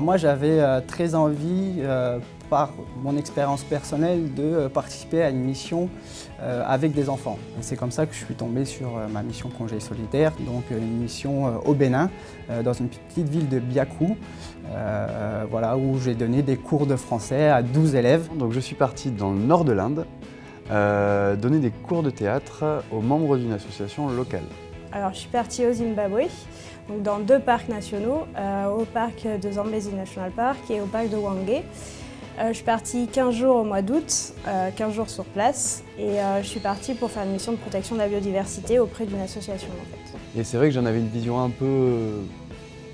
Moi, j'avais très envie, par mon expérience personnelle, de participer à une mission avec des enfants. C'est comme ça que je suis tombé sur ma mission Congé solidaire, donc une mission au Bénin, dans une petite ville de Biakou, voilà, où j'ai donné des cours de français à 12 élèves. Donc je suis parti dans le nord de l'Inde, donner des cours de théâtre aux membres d'une association locale. Alors, je suis partie au Zimbabwe, donc dans 2 parcs nationaux, au parc de Zambezi National Park et au parc de Hwange. Je suis partie 15 jours au mois d'août, 15 jours sur place, et je suis partie pour faire une mission de protection de la biodiversité auprès d'une association en fait. Et c'est vrai que j'en avais une vision un peu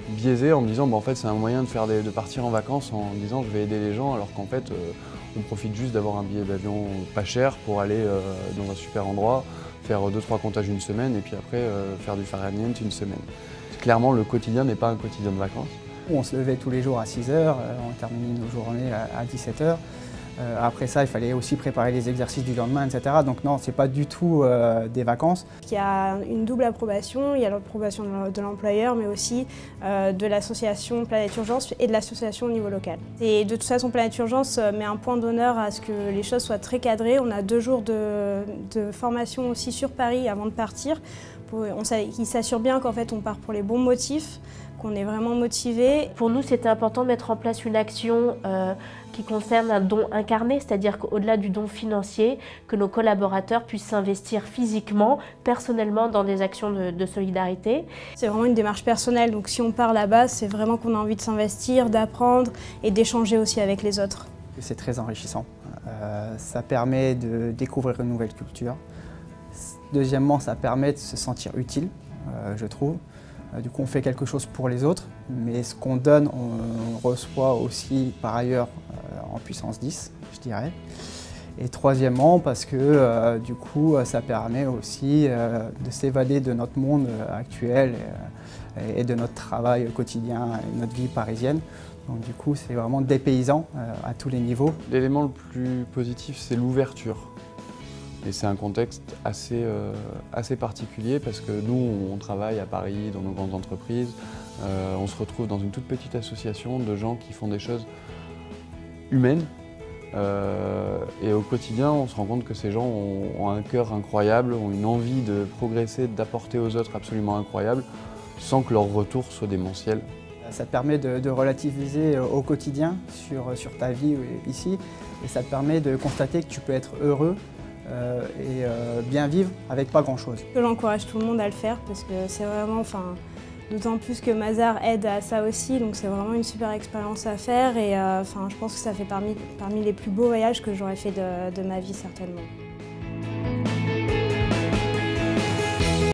biaisée en me disant en fait c'est un moyen de partir en vacances en disant je vais aider les gens, alors qu'en fait on profite juste d'avoir un billet d'avion pas cher pour aller dans un super endroit, faire 2-3 comptages une semaine et puis après faire du faraniente une semaine. Clairement, le quotidien n'est pas un quotidien de vacances. On se levait tous les jours à 6 h, on terminait nos journées à 17 h. Après ça, il fallait aussi préparer les exercices du lendemain, etc. Donc non, c'est pas du tout des vacances. Il y a une double approbation, il y a l'approbation de l'employeur, mais aussi de l'association Planète Urgence et de l'association au niveau local. Et de toute façon, Planète Urgence met un point d'honneur à ce que les choses soient très cadrées. On a 2 jours de formation aussi sur Paris avant de partir. Ils s'assurent bien qu'en fait on part pour les bons motifs, qu'on est vraiment motivé. Pour nous, c'était important de mettre en place une action qui concerne un don incarné, c'est-à-dire qu'au-delà du don financier, que nos collaborateurs puissent s'investir physiquement, personnellement dans des actions de solidarité. C'est vraiment une démarche personnelle, donc si on part là-bas, c'est vraiment qu'on a envie de s'investir, d'apprendre et d'échanger aussi avec les autres. C'est très enrichissant. Ça permet de découvrir une nouvelle culture. Deuxièmement, ça permet de se sentir utile, je trouve. Du coup, on fait quelque chose pour les autres, mais ce qu'on donne, on reçoit aussi par ailleurs en puissance 10, je dirais. Et troisièmement, parce que du coup, ça permet aussi de s'évader de notre monde actuel et de notre travail quotidien et notre vie parisienne. Donc du coup, c'est vraiment dépaysant à tous les niveaux. L'élément le plus positif, c'est l'ouverture. Et c'est un contexte assez particulier parce que nous, on travaille à Paris, dans nos grandes entreprises. On se retrouve dans une toute petite association de gens qui font des choses humaines. Et au quotidien, on se rend compte que ces gens ont un cœur incroyable, ont une envie de progresser, d'apporter aux autres absolument incroyable, sans que leur retour soit démentiel. Ça te permet de relativiser au quotidien sur ta vie ici. Et ça te permet de constater que tu peux être heureux et bien vivre avec pas grand-chose. J'encourage tout le monde à le faire parce que c'est vraiment, d'autant plus que Mazar aide à ça aussi, donc c'est vraiment une super expérience à faire et je pense que ça fait parmi les plus beaux voyages que j'aurais fait de ma vie certainement.